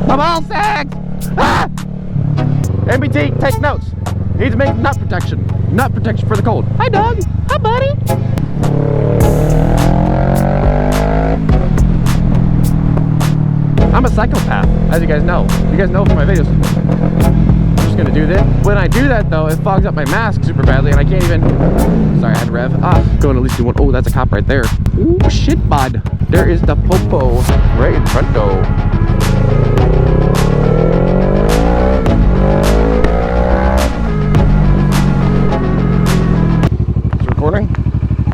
My ball sacks! Ah! MBT, take notes. Need to make nut protection for the cold. Hi, dog. Hi, buddy. I'm a psychopath, as you guys know. You guys know from my videos. I'm just gonna do this. When I do that, though, it fogs up my mask super badly, and I can't even. Sorry, I had to rev. Going at least do one. Oh, that's a cop right there. Ooh, shit, bud. There is the popo right in front, though.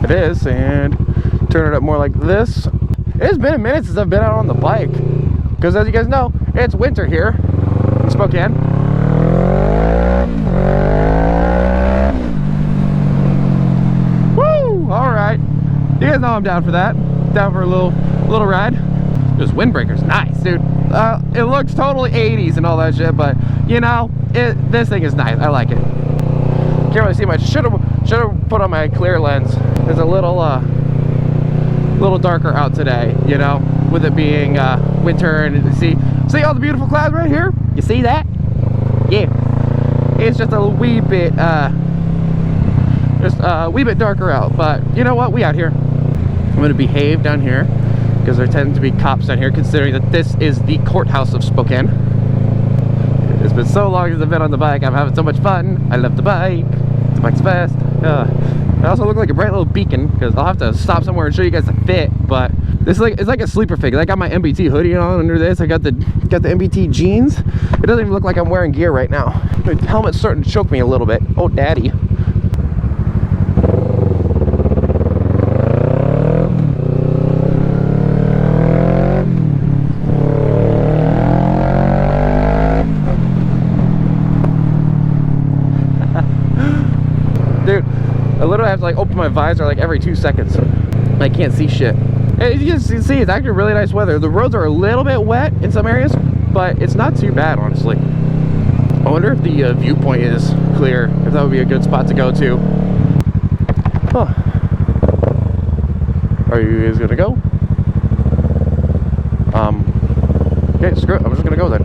It is, and turn it up more like this. It's been a minute since I've been out on the bike because, as you guys know, it's winter here in Spokane. Woo! All right, you guys know I'm down for that. Down for a little ride. This windbreaker's nice, dude. It looks totally 80s and all that shit, but you know, this thing is nice. I like it. Can't really see much. Should have put on my clear lens. It's a little darker out today, you know, with it being winter, and see all the beautiful clouds right here. You see that? Yeah, it's just a wee bit darker out, but you know what? We out here. I'm gonna behave down here because there tend to be cops down here, considering that this is the courthouse of Spokane. It's been so long since I've been on the bike. I'm having so much fun. I love the bike. The bike's fast. I also look like a bright little beacon because I'll have to stop somewhere and show you guys the fit, but this is it's like a sleeper fig. I got my MBT hoodie on under this. I got the MBT jeans. It doesn't even look like I'm wearing gear right now. The helmet's starting to choke me a little bit. Oh, daddy. Dude, I literally have to like open my visor like every 2 seconds. I can't see shit. As you can see, it's actually really nice weather. The roads are a little bit wet in some areas, but it's not too bad, honestly. I wonder if the viewpoint is clear, if that would be a good spot to go to. Huh. Are you guys gonna go? Okay, screw it. I'm just gonna go then.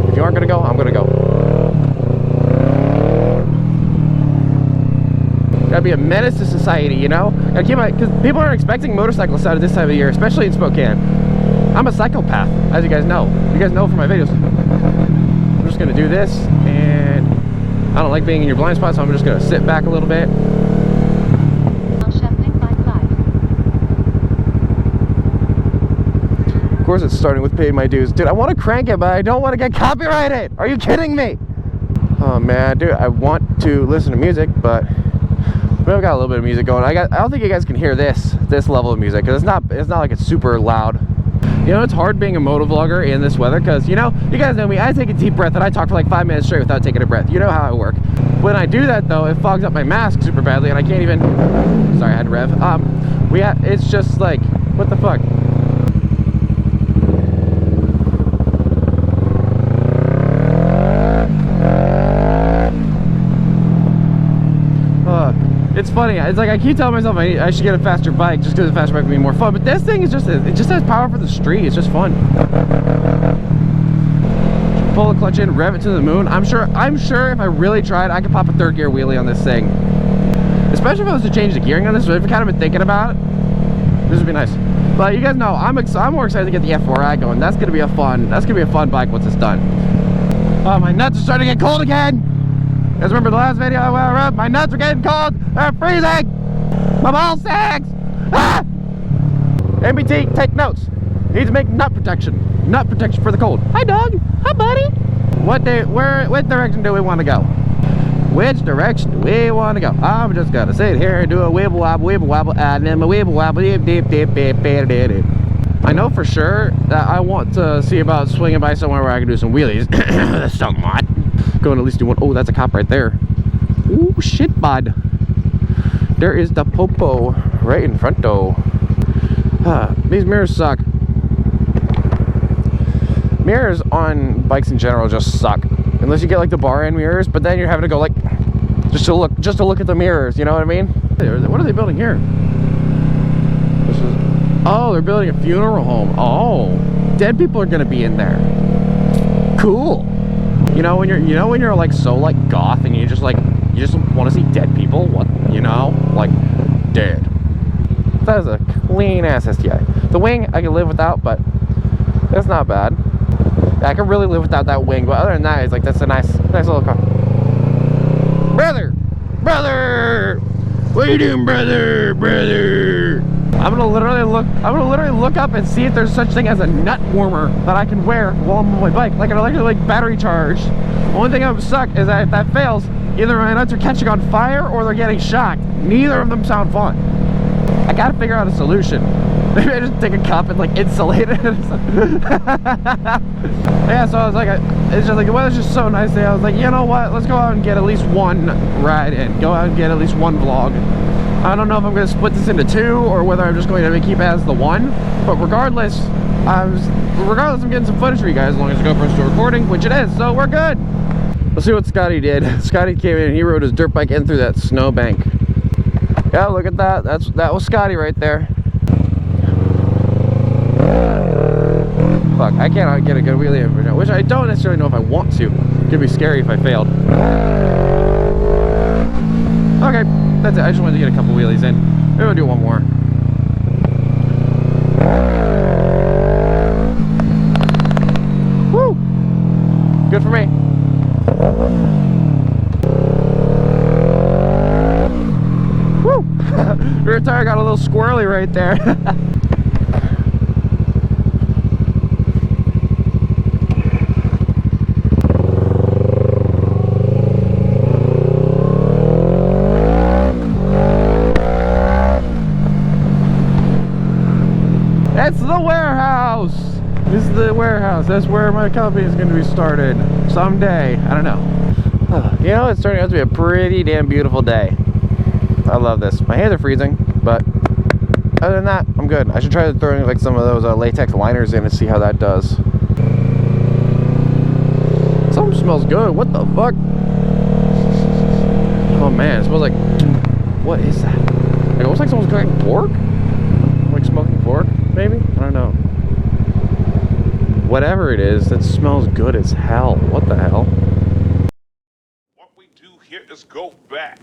If you aren't gonna go, I'm gonna go. Gotta be a menace to society, you know? Gotta keep because people aren't expecting motorcyclists out of this time of year, especially in Spokane. I'm a psychopath, as you guys know. You guys know from my videos. I'm just gonna do this, and I don't like being in your blind spot, so I'm just gonna sit back a little bit. Of course, it's starting with paying my dues. Dude, I want to crank it, but I don't want to get copyrighted. Are you kidding me? Oh man, dude, I want to listen to music, but we've got a little bit of music going. I don't think you guys can hear this level of music because it's not like it's super loud. You know, it's hard being a moto vlogger in this weather because, you know, you guys know me. I take a deep breath and I talk for like 5 minutes straight without taking a breath. You know how I work. When I do that, though, it fogs up my mask super badly and I can't even. Sorry, I had to rev. It's just like, what the fuck? It's funny. It's like I keep telling myself I should get a faster bike just because a faster bike would be more fun. But this thing is just, it just has power for the street. It's just fun. Pull the clutch in, rev it to the moon. I'm sure if I really tried, I could pop a third gear wheelie on this thing. Especially if I was to change the gearing on this. So I've kind of been thinking about it. This would be nice. But you guys know I'm more excited to get the F4i going. That's gonna be a fun bike once it's done. Oh, my nuts are starting to get cold again. You guys remember the last video I went around? My nuts are getting cold. They're freezing. My ball sacks. Ah! MBT, take notes. Need to make nut protection for the cold. Hi, dog. Hi, buddy. What direction do we want to go? Which direction do we want to go? I'm just gonna sit here and do a wibble wobble, and then a wibble wobble, dip. I know for sure that I want to see about swinging by somewhere where I can do some wheelies. Somewhat. Going at least do one. Oh, that's a cop right there. Ooh, shit, bud. There is the popo right in front, though. These mirrors suck. Mirrors on bikes in general just suck. Unless you get like the bar end mirrors, but then you're having to go like just to look at the mirrors. You know what I mean? What are they building here? Oh, they're building a funeral home. Oh, dead people are gonna be in there. cool. You know when you're like so like goth and you just want to see dead people. What, you know, like dead. That is a clean ass STI. The wing I can live without, but it's not bad. I can really live without that wing, but other than that, it's like that's a nice little car. Brother, what are you doing, brother? I'm gonna literally look up and see if there's such thing as a nut warmer that I can wear while I'm on my bike, like an electric battery charge. The only thing that would suck is that if that fails, either my nuts are catching on fire or they're getting shocked. Neither of them sound fun. I gotta figure out a solution. Maybe I just take a cup and like insulate it. Yeah, so I was like, it's just like the weather's just so nice today. I was like, you know what? Let's go out and get at least one ride in. Go out and get at least one vlog. I don't know if I'm going to split this into two or whether I'm just going to keep it as the one. But regardless, I'm getting some footage for you guys as long as the GoPro's still recording, which it is. So we're good. Let's see what Scotty did. Scotty came in and he rode his dirt bike in through that snowbank. Yeah, look at that. That was Scotty right there. Fuck, I cannot get a good wheelie over now, which I don't necessarily know if I want to. It'd be scary if I failed. Okay, that's it. I just wanted to get a couple wheelies in. Maybe we'll do one more. Woo! Good for me. Woo! Rear tire got a little squirrely right there. That's the warehouse. This is the warehouse. That's where my company is going to be started someday. I don't know. You know, it's turning out to be a pretty damn beautiful day. I love this. My hands are freezing, but other than that, I'm good. I should try throwing like some of those latex liners in and see how that does. Something smells good. What the fuck? Oh man, it smells like, what is that? Like, it looks like someone's cooking pork? Like smoking pork? Maybe? I don't know. Whatever it is, that smells good as hell. What the hell? What we do here is go back.